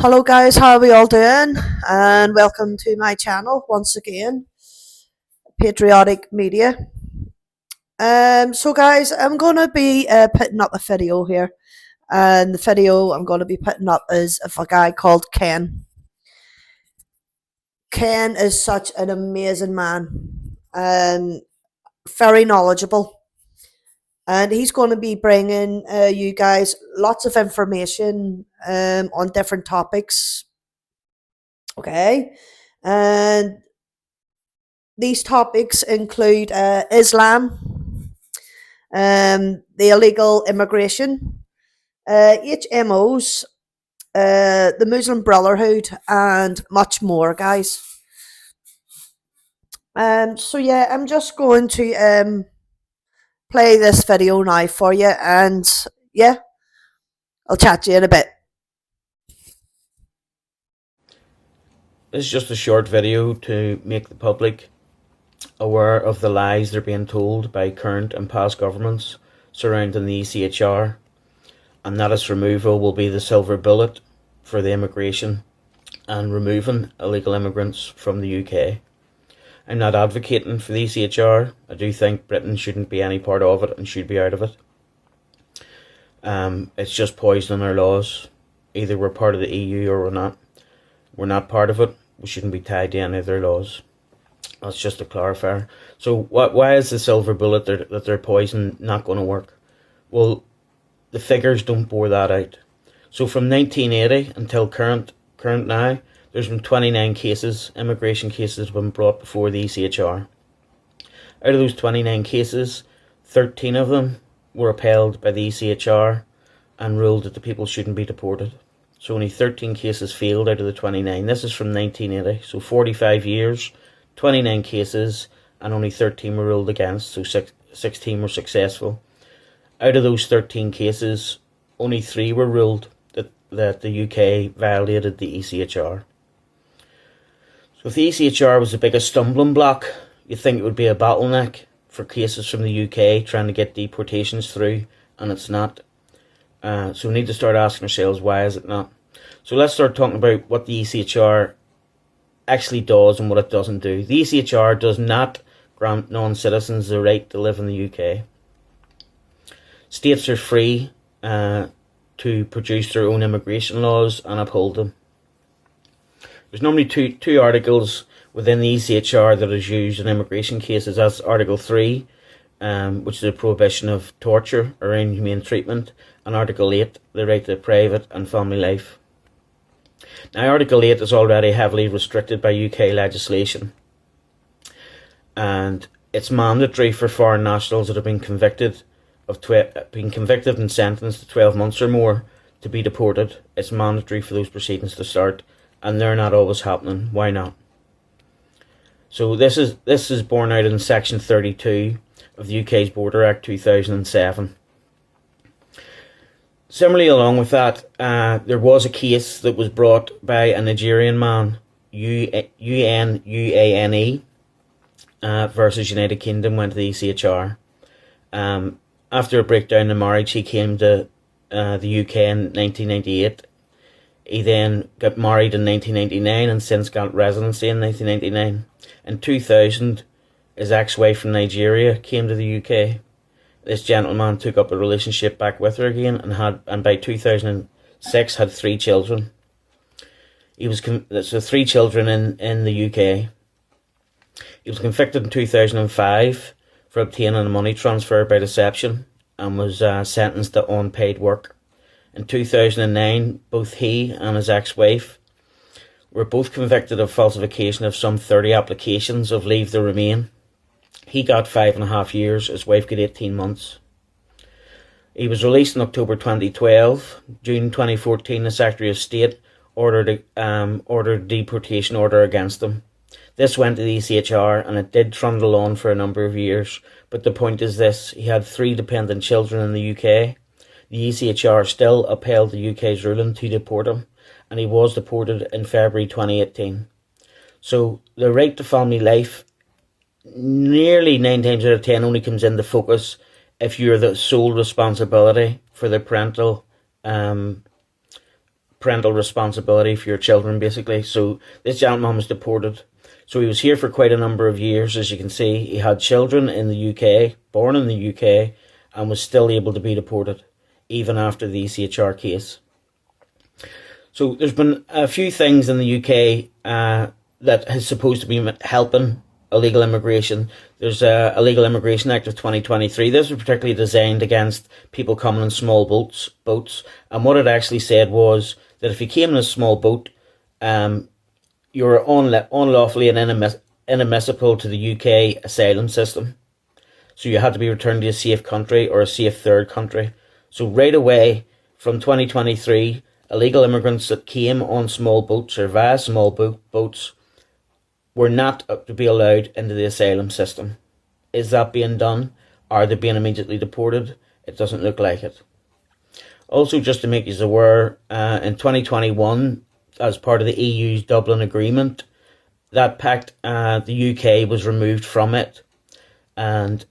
Hello guys, how are we all doing? And welcome to my channel once again, Patriotic Media. So guys, I'm gonna be putting up a video here, and the video I'm gonna be putting up is of a guy called Ken. Ken is such an amazing man, and very knowledgeable, and he's going to be bringing you guys lots of information on different topics. Okay, and these topics include Islam, the illegal immigration, HMOs, the Muslim Brotherhood, and much more, guys. So yeah, I'm just going to play this video now for you, and yeah, I'll chat to you in a bit. This is just a short video to make the public aware of the lies they're being told by current and past governments surrounding the ECHR, and that its removal will be the silver bullet for the immigration and removing illegal immigrants from the UK. I'm not advocating for the ECHR. I do think Britain shouldn't be any part of it and should be out of it. It's just poisoning our laws. Either we're part of the EU or we're not. We're not part of it. We shouldn't be tied to any of their laws. That's just a clarifier. So why is the silver bullet that they're poison not going to work? Well, the figures don't bore that out. So from 1980 until current now, there's been 29 cases, immigration cases, have been brought before the ECHR. Out of those 29 cases, 13 of them were upheld by the ECHR and ruled that the people shouldn't be deported. So only 13 cases failed out of the 29. This is from 1980, so 45 years, 29 cases, and only 13 were ruled against, so 16 were successful. Out of those 13 cases, only 3 were ruled that the UK violated the ECHR. So if the ECHR was the biggest stumbling block, you'd think it would be a bottleneck for cases from the UK trying to get deportations through, and it's not. So we need to start asking ourselves, why is it not? So let's start talking about what the ECHR actually does and what it doesn't do. The ECHR does not grant non-citizens the right to live in the UK. States are free to produce their own immigration laws and uphold them. There's normally two articles within the ECHR that is used in immigration cases. That's Article 3, which is a prohibition of torture or inhumane treatment, and Article 8, the right to private and family life. Now, Article 8 is already heavily restricted by UK legislation, and it's mandatory for foreign nationals that have been convicted and sentenced to 12 months or more to be deported. It's mandatory for those proceedings to start, and they're not always happening. Why not? So this is borne out in Section 32 of the UK's Border Act 2007. Similarly, along with that, there was a case that was brought by a Nigerian man, UNUANE, versus United Kingdom, went to the ECHR. After a breakdown in marriage, he came to the UK in 1998. He then got married in 1999 and since got residency in 1999. In 2000, his ex-wife from Nigeria came to the UK. This gentleman took up a relationship back with her again and by 2006 had 3 children. So 3 children in the UK. He was convicted in 2005 for obtaining a money transfer by deception and was sentenced to unpaid work. In 2009, both he and his ex-wife were both convicted of falsification of some 30 applications of leave to remain. He got 5.5 years, his wife got 18 months. He was released in October 2012. June 2014, the Secretary of State ordered a deportation order against him. This went to the ECHR and it did trundle on for a number of years. But the point is this: he had 3 dependent children in the UK. The ECHR still upheld the UK's ruling to deport him, and he was deported in February 2018. So the right to family life nearly 9 times out of 10 only comes into focus if you're the sole responsibility for the parental parental responsibility for your children, basically. So this gentleman was deported. So he was here for quite a number of years, as you can see. He had children in the UK, born in the UK, and was still able to be deported, even after the ECHR case. So there's been a few things in the UK that is supposed to be helping illegal immigration. There's a Illegal Immigration Act of 2023. This was particularly designed against people coming in small boats. And what it actually said was that if you came in a small boat, you were unlawfully and inadmissible to the UK asylum system. So you had to be returned to a safe country or a safe third country. So right away, from 2023, illegal immigrants that came on small boats or via small boats were not to be allowed into the asylum system. Is that being done? Are they being immediately deported? It doesn't look like it. Also, just to make you aware, in 2021, as part of the EU's Dublin Agreement, that pact, the UK was removed from it. And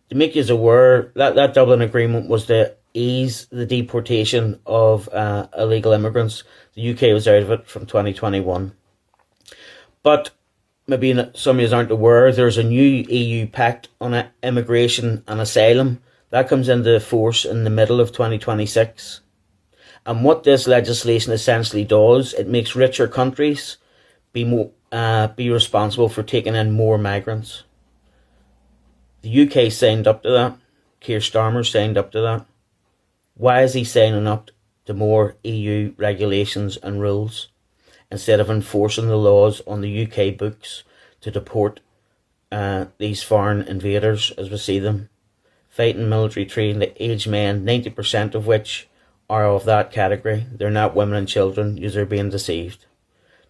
to make you aware, that Dublin Agreement was to ease the deportation of illegal immigrants. The UK was out of it from 2021. But maybe some of you aren't aware, there's a new EU pact on immigration and asylum that comes into force in the middle of 2026. And what this legislation essentially does, it makes richer countries be responsible for taking in more migrants. The UK signed up to that. Keir Starmer signed up to that. Why is he signing up to more EU regulations and rules instead of enforcing the laws on the UK books to deport these foreign invaders as we see them? Fighting military trained aged men, 90% of which are of that category. They're not women and children. You're being deceived.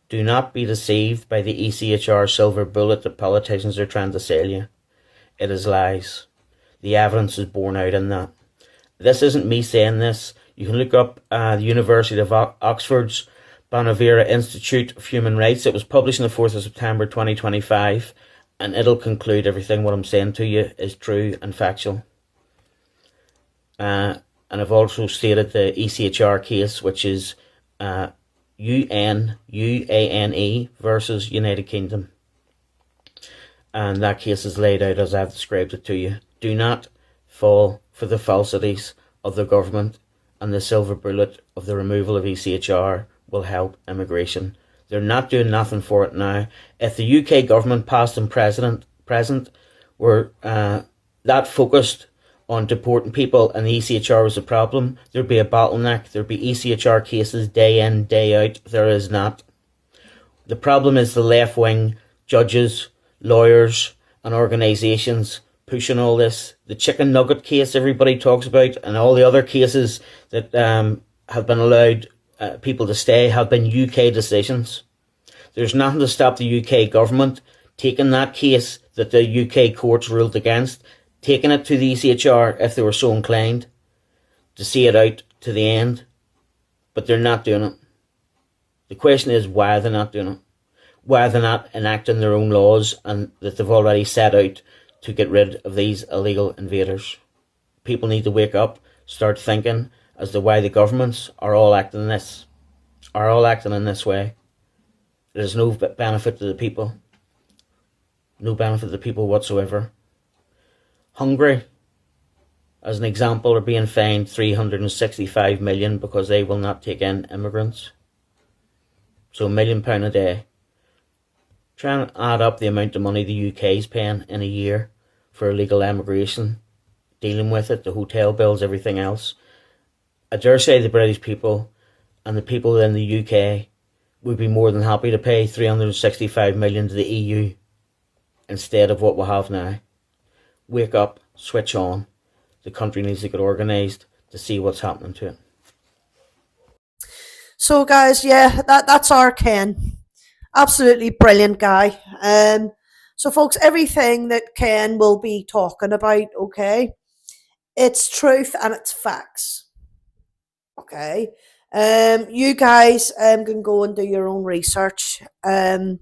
Do not be deceived by the ECHR silver bullet that politicians are trying to sell you. It is lies. The evidence is borne out in that. This isn't me saying this. You can look up the University of Oxford's Bonavera Institute of Human Rights. It was published on the 4th of September 2025, and it'll conclude everything what I'm saying to you is true and factual. And I've also stated the ECHR case, which is UANE versus United Kingdom. And that case is laid out as I've described it to you. Do not fall for the falsities of the government, and the silver bullet of the removal of ECHR will help immigration. They're not doing nothing for it now. If the UK government, past and present, were that focused on deporting people and the ECHR was a problem, there'd be a bottleneck. There'd be ECHR cases day in, day out. There is not. The problem is the left-wing judges, lawyers and organisations pushing all this. The chicken nugget case everybody talks about, and all the other cases that have been allowed people to stay have been UK decisions. There's nothing to stop the UK government taking that case that the UK courts ruled against, taking it to the ECHR if they were so inclined to see it out to the end. But they're not doing it. The question is why they're not doing it. Why they're not enacting their own laws and that they've already set out to get rid of these illegal invaders. People need to wake up, start thinking as to why the governments are all acting in this way. There's no benefit to the people. No benefit to the people whatsoever. Hungary, as an example, are being fined 365 million because they will not take in immigrants. So £1 million a day. Try and add up the amount of money the UK is paying in a year for illegal immigration, dealing with it, the hotel bills, everything else. I dare say the British people and the people in the UK would be more than happy to pay 365 million to the EU instead of what we have now. Wake up, switch on. The country needs to get organised to see what's happening to it. So guys, yeah, that's our Ken. Absolutely brilliant guy. So folks, everything that Ken will be talking about, okay, it's truth and it's facts. Okay. You guys can go and do your own research on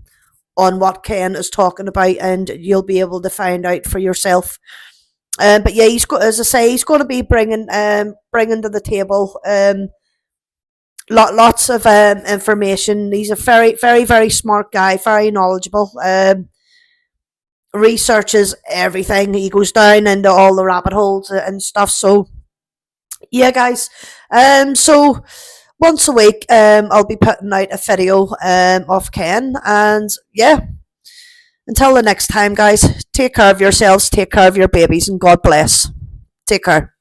what Ken is talking about, and you'll be able to find out for yourself. But yeah, as I say, he's going to be bringing to the table lots of information. He's a very, very, very smart guy, very knowledgeable. Researches everything. He goes down into all the rabbit holes and stuff. So yeah, guys. So once a week, I'll be putting out a video of Ken, and yeah. Until the next time, guys. Take care of yourselves. Take care of your babies, and God bless. Take care.